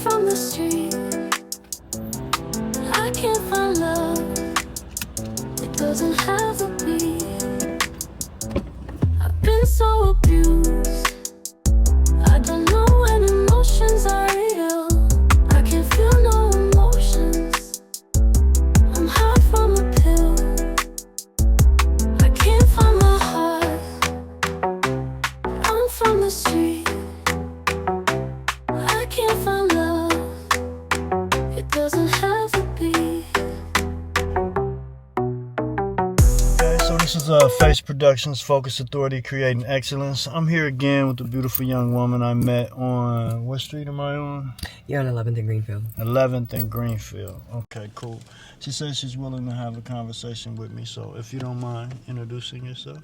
from the street. I can't find love. It doesn't have to be. I've been so abused. I don't know when emotions are real. I can't feel no emotions. I'm high from a pill. I can't find my heart. I'm from the street. I can't find love. It doesn't have to be. Okay, so this is F.A.C.E Productions, Focus Authority, Creating Excellence. I'm here again with the beautiful young woman I met on, what street am I on? You're on 11th and Greenfield. 11th and Greenfield. Okay, cool. She says she's willing to have a conversation with me, so if you don't mind introducing yourself.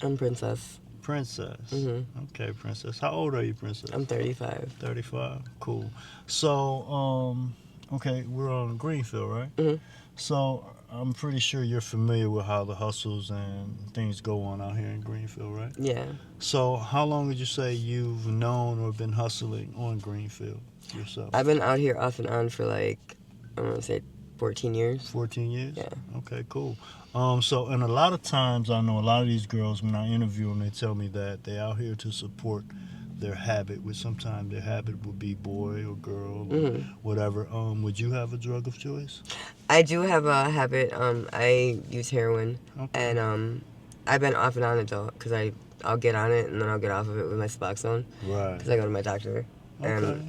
I'm Princess. Princess. Mm-hmm. Okay, Princess. How old are you, Princess? I'm 35. 35. Cool. So, okay, we're on Greenfield, right? Mm-hmm. So, I'm pretty sure you're familiar with how the hustles and things go on out here in Greenfield, right? Yeah. So, how long would you say you've known or been hustling on Greenfield yourself? I've been out here off and on for like, I want to say 14 years. 14 years? Yeah. Okay, cool. So, and a lot of times, I know a lot of these girls, when I interview them, they tell me that they're out here to support their habit, which sometimes their habit would be boy or girl or whatever. Would you have a drug of choice? I do have a habit. I use heroin. Okay. And I've been off and on it though, because I'll get on it and then I'll get off of it with my Suboxone. Right. Because I go to my doctor. And Okay.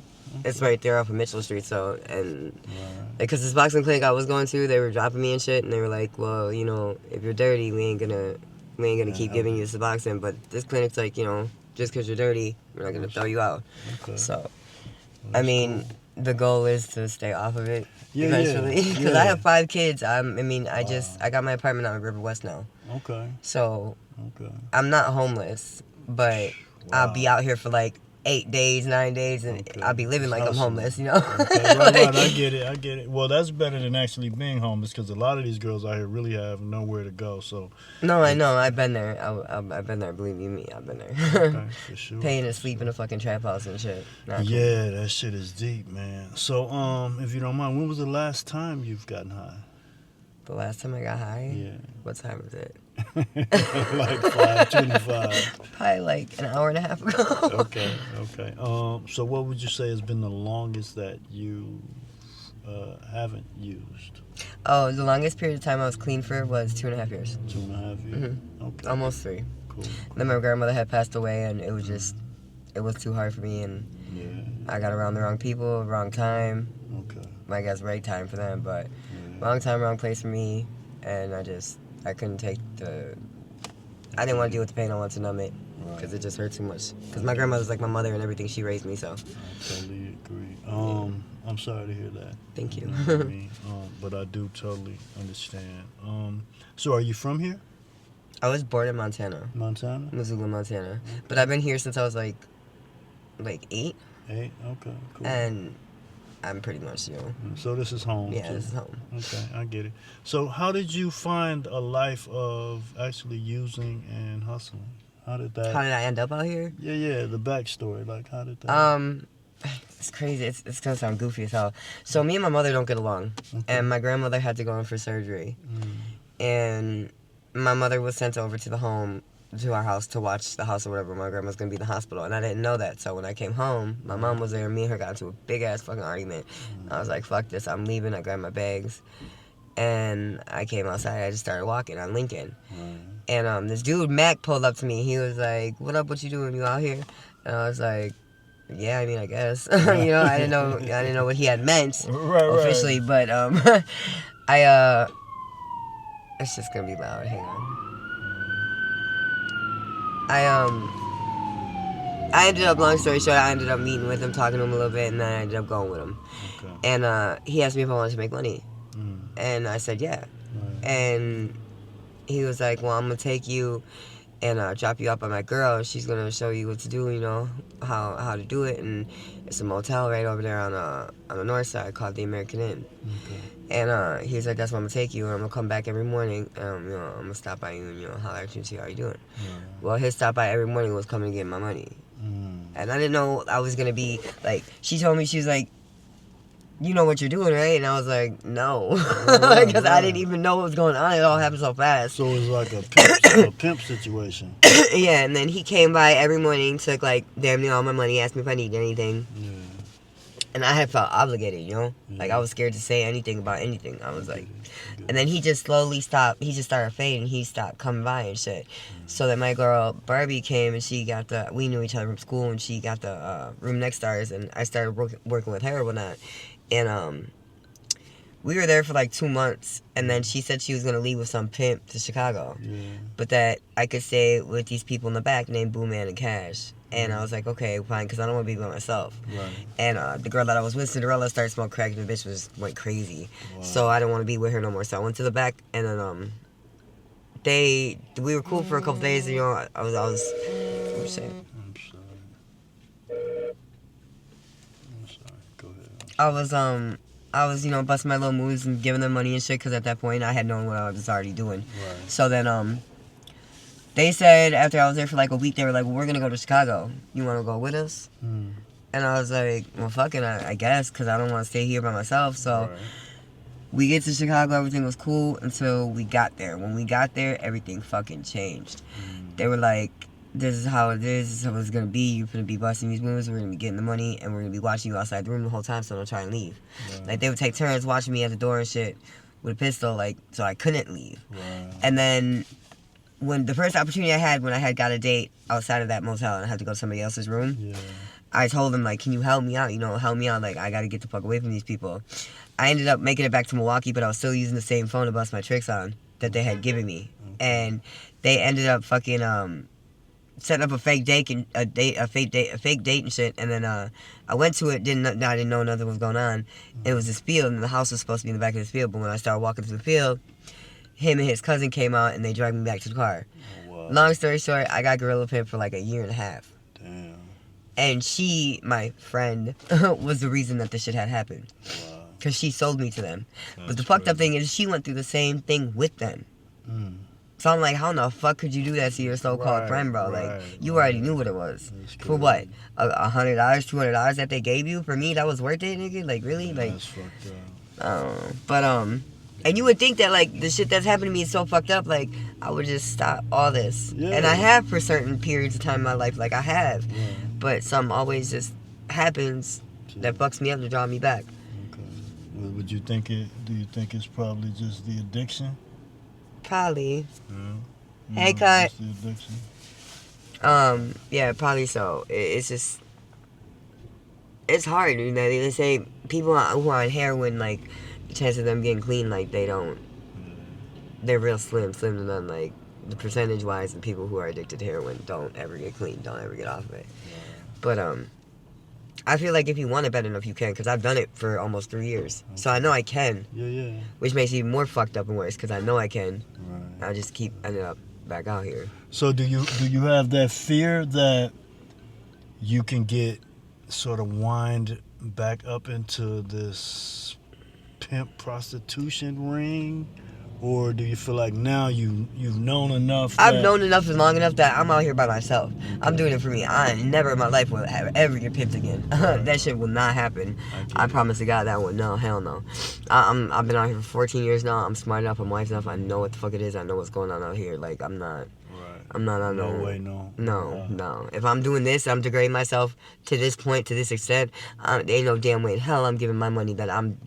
it's right there off of Mitchell Street, so, and Right. because the Suboxone clinic I was going to, they were dropping me and shit, and they were like, well, you know, if you're dirty, we ain't gonna keep giving you Suboxone, but this clinic's like, you know, just because you're dirty, we're not gonna throw you out. Okay. So, I That's mean, cool. the goal is to stay off of it Yeah, eventually, yeah, because yeah. I have 5 kids. I got my apartment out in River West now, Okay. so Okay. I'm not homeless, but I'll be out here for like 8 days, 9 days, and Okay. I'll be living like I'm Hustling. homeless, you know? Okay, right, Like- I get it. Well, that's better than actually being homeless, because a lot of these girls out here really have nowhere to go. So, No, I know. I've been there. I've been there. Believe you me, I've been there. okay, for sure. Paying to sleep in a fucking trap house and shit. Not cool. Yeah, that shit is deep, man. So, if you don't mind, when was the last time you've gotten high? The last time I got high? Yeah. What time was it? Like 5:25. Probably like an hour and a half ago. Okay. So what would you say has been the longest that you haven't used? Oh, the longest period of time I was clean for was 2.5 years. 2.5 years. Okay. Almost 3. Cool. Then my grandmother had passed away, and it was too hard for me, and Yeah. I got around the wrong people, wrong time. Okay. I guess right time for them, but Yeah. wrong time, wrong place for me, and I couldn't take I didn't want to deal with the pain. I wanted to numb it because it just hurt too much. Because my grandmother's like my mother and everything. She raised me, so. I totally agree. I'm sorry to hear that. Thank you. know what I mean? But I do totally understand. So are you from here? I was born in Montana, Montana? Missoula, Montana. But I've been here since I was like 8, 8? Okay, cool. and I'm pretty much, you know. So this is home. Yeah, too. this is home. Okay, I get it. So how did you find a life of actually using and hustling? How did that? How did I end up out here? Yeah, the backstory. Like, how did that? It's crazy. It's gonna sound goofy as hell. So me and my mother don't get along, and my grandmother had to go in for surgery, and my mother was sent over to the home, to our house, to watch the house or whatever. My grandma's gonna be in the hospital, and I didn't know that. So when I came home, my mom was there, and me and her got into a big ass fucking argument. I was like, fuck this, I'm leaving. I grabbed my bags, and I came outside. I just started walking on Lincoln, and this dude Mac pulled up to me. He was like, "What up? What you doing? You out here?" And I was like, "Yeah, I mean, I guess." You know, I didn't know what he had meant officially, but it's just gonna be loud. Hang on. I ended up, long story short, I ended up meeting with him, talking to him a little bit, and then I ended up going with him. Okay. And he asked me if I wanted to make money, and I said yeah. And he was like, "Well, I'm gonna take you and drop you off by my girl. She's gonna show you what to do, you know, how to do it. And it's a motel right over there on the north side called the American Inn." Okay. And he's like, "That's where I'm gonna take you, and I'm gonna come back every morning. You know, I'm gonna stop by you and holler at you and see how you doing." Well, his stop by every morning was coming to get my money. And I didn't know I was gonna be like. She told me, she was like, "You know what you're doing, right?" And I was like, "No," because I didn't even know what was going on. It all happened so fast. So it was like a pimp situation. Yeah, and then he came by every morning, took like damn near all my money, asked me if I needed anything. Yeah. And I had felt obligated, you know? Yeah. Like, I was scared to say anything about anything. I was like... And then he just slowly stopped. He just started fading. He stopped coming by and shit. So then my girl, Barbie, came and she got the... We knew each other from school and she got the room next to ours. And I started working with her and whatnot. And we were there for like 2 months. And then she said she was going to leave with some pimp to Chicago. Yeah. But that I could stay with these people in the back named Boo Man and Cash. And I was like, okay, fine, because I don't want to be by myself. Right. And the girl that I was with, Cinderella, started smoking crack, and the bitch went crazy. Wow. So I didn't want to be with her no more. So I went to the back, and then we were cool for a couple days. You know, I was. What you saying? I'm sorry. Go ahead. I was, you know, busting my little moves and giving them money and shit, because at that point I had known what I was already doing. Right. So then they said after I was there for like a week, they were like, well, we're gonna go to Chicago. You want to go with us? Mm. And I was like, well, fucking, I guess, because I don't want to stay here by myself. So Right. we get to Chicago, everything was cool until we got there. When we got there, everything fucking changed. They were like, this is how it is, this is how it's going to be. You're going to be busting these moves, we're going to be getting the money, and we're going to be watching you outside the room the whole time, so don't try and leave. Right. Like, they would take turns watching me at the door and shit with a pistol, like, so I couldn't leave. Right. And then when the first opportunity I had, when I had got a date outside of that motel and I had to go to somebody else's room, Yeah. I told them, like, can you help me out? You know, help me out. Like, I got to get the fuck away from these people. I ended up making it back to Milwaukee, but I was still using the same phone to bust my tricks on that they had given me. And they ended up fucking setting up a fake date and a fake date and shit. And then I went to it, I didn't know nothing was going on. It was this field, and the house was supposed to be in the back of this field. But when I started walking through the field, him and his cousin came out and they dragged me back to the car. Oh, wow. Long story short, I got gorilla pimped for like a year and a half. Damn. And she, my friend, was the reason that this shit had happened. Wow. Because she sold me to them. But the That's fucked up crazy. thing is she went through the same thing with them. Mm. So I'm like, how in the fuck could you do that to your so-called Right, friend, bro? right, Like, you right. already knew what it was. That's For what? crazy. $100, $200 that they gave you? For me, that was worth it, nigga? Like, really? Like, That's fucked up. I don't know. But, and you would think that, like, the shit that's happened to me is so fucked up, like, I would just stop all this. Yeah. And I have for certain periods of time in my life, like, I have. Yeah. But something always just happens that fucks me up to draw me back. Okay. Well, do you think it's probably just the addiction? Probably. Yeah. Hey, Cut. Just the addiction. Yeah, probably so. It's just, it's hard, you know. They say people who are on heroin, like, the chance of them getting clean, like, they don't, they're real slim to none. Like, the percentage-wise, the people who are addicted to heroin don't ever get clean, don't ever get off of it. But, I feel like if you want it bad enough, you can, because I've done it for almost 3 years. So I know I can, Yeah. which makes it even more fucked up and worse, because I know I can. Right. I just keep ending up back out here. So do you have that fear that you can get sort of wind back up into this pimp prostitution ring, or do you feel like now you've known enough? I've known enough and long enough that I'm out here by myself. I'm doing it for me. I never in my life will ever get pimped again. That shit will not happen. I promise to God that one. No, hell no. I've been out here for 14 years now. I'm smart enough. I'm wise enough. I know what the fuck it is. I know what's going on out here. Like, I'm not on No no way, no. No. If I'm doing this, I'm degrading myself to this point, to this extent. There ain't no damn way in hell I'm giving my money that I'm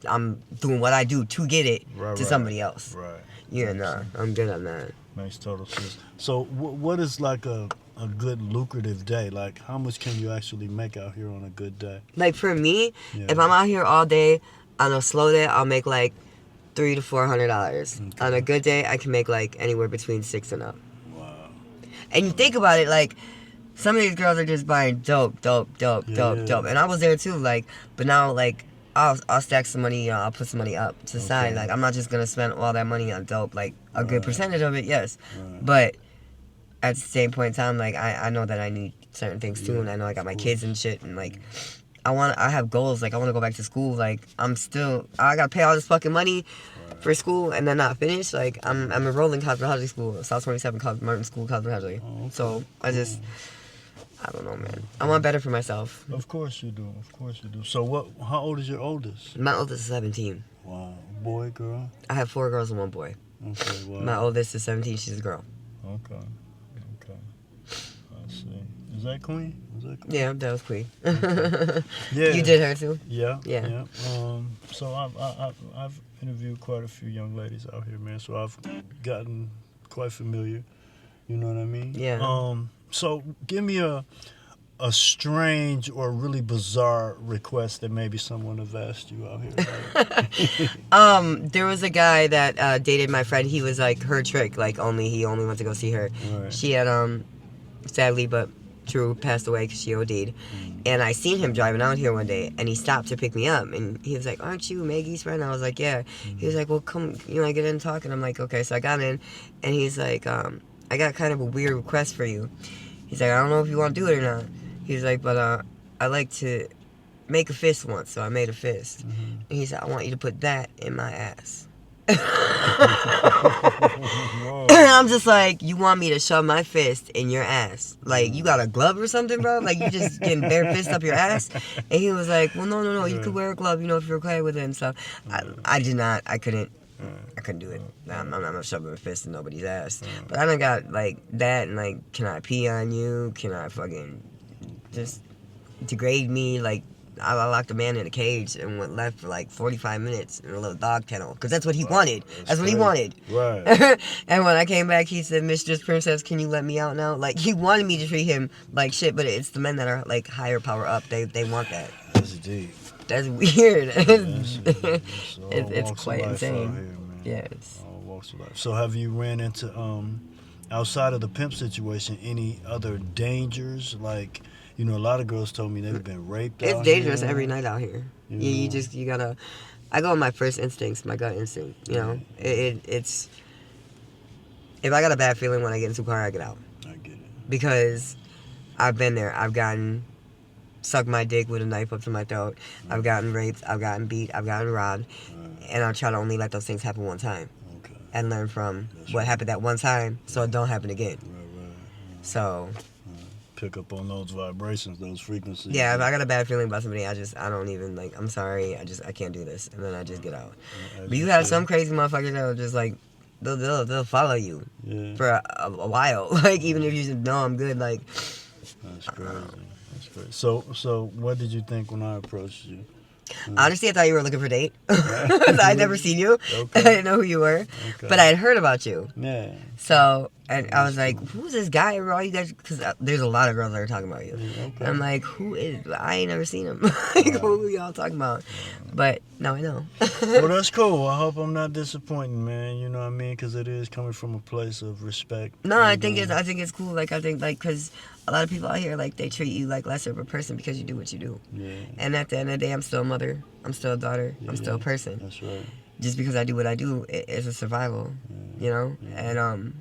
doing what I do to get it to somebody else. Right. Yeah, nah, I'm good on that. Makes total sense. So what is like a good lucrative day? Like, how much can you actually make out here on a good day? Like, for me, Yeah. if I'm out here all day, on a slow day, I'll make like $300 to $400. Okay. On a good day, I can make like anywhere between $600 and up. Wow. And you think about it, like, some of these girls are just buying dope. Yeah. And I was there too, like, but now, like, I'll stack some money, I'll put some money up to the side. Okay. Like, I'm not just gonna spend all that money on dope. Like, a good percentage of it, yes. Right. But at the same point in time, like, I know that I need certain things too, and I know I got my kids and shit, and like, I have goals. Like, I want to go back to school. Like, I gotta pay all this fucking money for school and then not finish. Like, I'm enrolled in cosmetology school, South 27 Martin School of Cosmetology. Oh, okay. So I don't know, man. I want better for myself. Of course you do. Of course you do. So how old is your oldest? My oldest is 17. Wow. Boy, girl? I have 4 girls and 1 boy. Okay, wow. My oldest is 17. She's a girl. Okay. Okay. I see. Is that Queen? Yeah, that was Queen. Yeah. You did her too? Yeah. Yeah. So I've interviewed quite a few young ladies out here, man. So I've gotten quite familiar. You know what I mean? Yeah. So give me a strange or really bizarre request that maybe someone have asked you out here. There was a guy that dated my friend. He was like her trick. Like he only went to go see her. Right. She had sadly but true passed away because she OD'd. And I seen him driving out here one day, and he stopped to pick me up, and he was like, "Aren't you Maggie's friend?" I was like, "Yeah." He was like, "Well, come, get in and talk." And I'm like, "Okay." So I got in, and he's like, "I got kind of a weird request for you." He's like, "I don't know if you want to do it or not." He's like, "But I like to make a fist once." So I made a fist, and he said, "I want you to put that in my ass." I'm just like, you want me to shove my fist in your ass? Like, you got a glove or something, bro? Like, you just getting bare fist up your ass? And he was like, well, no, you could wear a glove, if you're okay with it and stuff. I did not, I couldn't do it. I'm not shoving a fist in nobody's ass. But I done got, like, that, and, like, can I pee on you? Can I fucking just degrade me? Like, I locked a man in a cage and went left for like 45 minutes in a little dog kennel because that's what he wanted. That's what he wanted. Right. And when I came back, he said, "Mistress Princess, can you let me out now?" Like, he wanted me to treat him like shit, but it's the men that are like higher power up. They want that. That's deep. That's weird. It's quite insane. Here, Yes. All walks of life. So have you ran into outside of the pimp situation any other dangers like? A lot of girls told me they've been raped. It's dangerous every night out here. You gotta. I go with my first instincts, my gut instinct. It's. If I got a bad feeling when I get into a car, I get out. I get it. Because I've been there. I've gotten sucked my dick with a knife up to my throat. I've gotten raped. I've gotten beat. I've gotten robbed. And I try to only let those things happen one time. Okay. And learn from what happened that one time so it don't happen again. Right. So. Pick up on those vibrations, those frequencies. Yeah, if I got a bad feeling about somebody, I don't even, like, I'm sorry, I can't do this, and then I just get out. But you have some crazy motherfuckers that will just, like, they'll follow you for a while, like, even if you just know I'm good, like. That's crazy. So what did you think when I approached you? Honestly, I thought you were looking for a date. I'd never seen you. Okay. I didn't know who you were. Okay. But I had heard about you. Yeah. So, and I was like, who's this guy? All you guys, because there's a lot of girls that are talking about you. Yeah, okay. I'm like, who is? I ain't never seen him. Like, who are y'all talking about? But now I know. Well, that's cool. I hope I'm not disappointing, man. You know what I mean? Because it is coming from a place of respect. No, I think it's cool. Like, I think, like, because a lot of people out here, like, they treat you like lesser of a person because you do what you do. Yeah. And at the end of the day, I'm still a mother. I'm still a daughter. I'm still a person. That's right. Just because I do what I do, it's a survival. Yeah. And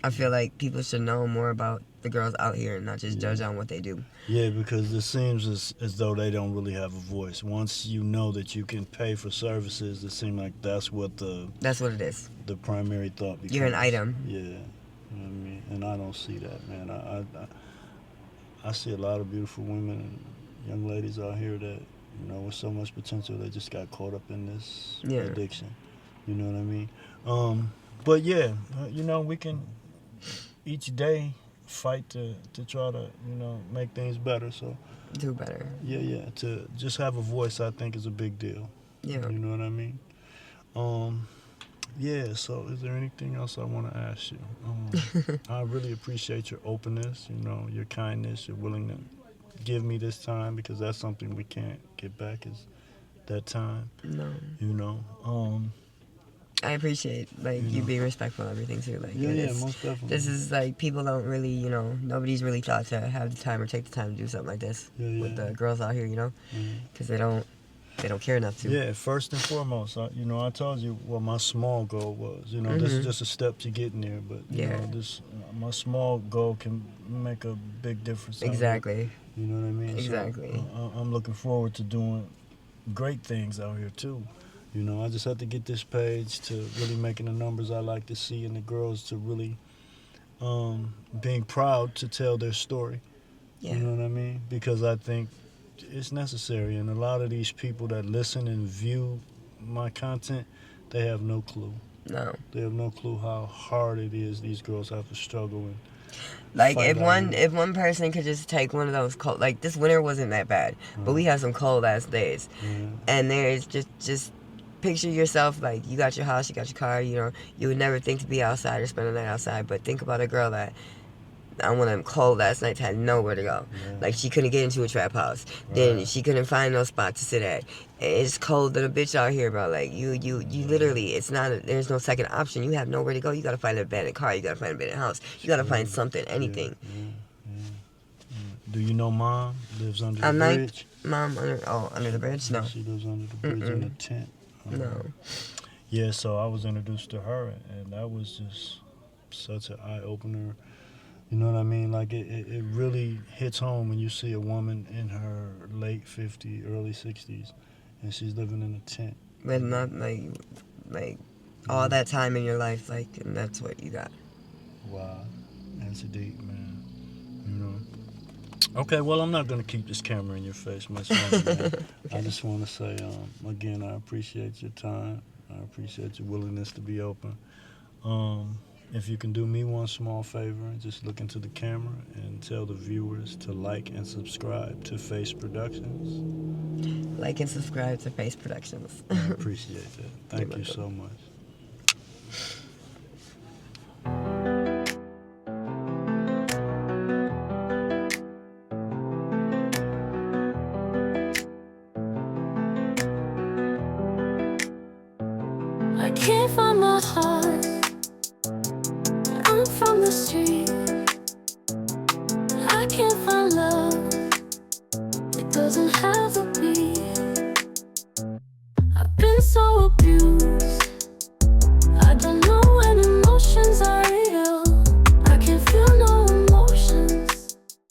I feel like people should know more about the girls out here and not just judge on what they do. Yeah, because it seems as though they don't really have a voice. Once you know that you can pay for services, it seems like that's what it is. The primary thought becomes. You're an item. Yeah. You know what I mean? And I don't see that, man. I see a lot of beautiful women and young ladies out here that, with so much potential, they just got caught up in this addiction. You know what I mean? But yeah, we can each day fight to try to, make things better. So do better. Yeah. To just have a voice, I think, is a big deal. Yeah. You know what I mean? Yeah, so is there anything else I want to ask you? I really appreciate your openness, your kindness, your willingness to give me this time, because that's something we can't get back, is that time. No. I appreciate, you being respectful and everything, too. Most definitely. This is, people don't really, nobody's really thought to have the time or take the time to do something like this with the girls out here, because they don't care enough to. Yeah, first and foremost, I told you what my small goal was. This is just a step to getting there, but my small goal can make a big difference. Exactly. You know what I mean? Exactly. So, I'm looking forward to doing great things out here too. I just have to get this page to really making the numbers I like to see, and the girls to really being proud to tell their story. Yeah. You know what I mean? Because I think it's necessary, and a lot of these people that listen and view my content, they have no clue. No. They have no clue how hard it is these girls have to struggle and Like fight out if one person could just take one of those cold, like this winter wasn't that bad, but we had some cold ass days, and there's just picture yourself like you got your house, you got your car, you know, you would never think to be outside or spend the night outside, but think about a girl that on one of them cold ass nights had nowhere to go. Yeah. Like she couldn't get into a trap house. Then Right. she couldn't find no spot to sit at. It's cold than a bitch out here, bro. Like you literally, it's not. There's no second option. You have nowhere to go. You gotta find an abandoned car. You gotta find an abandoned house. You gotta find something, anything. Yeah. Do you know Mom lives under the I'm like, bridge? Mom, under the bridge? No. She lives under the bridge in a tent. No. Yeah, so I was introduced to her, and that was just such an eye opener. You know what I mean? Like it really hits home when you see a woman in her late 50s, early 60s, and she's living in a tent. With not like all that time in your life, like, and that's what you got. Wow, that's deep, man. You know. Okay, well, I'm not gonna keep this camera in your face much longer, man. I just want to say, again, I appreciate your time. I appreciate your willingness to be open. If you can do me one small favor, just look into the camera and tell the viewers to like and subscribe to F.A.C.E Productions. Like and subscribe to F.A.C.E Productions. I appreciate that. Thank you so much. I can't find my heart. I'm from the street. I can't find love. It doesn't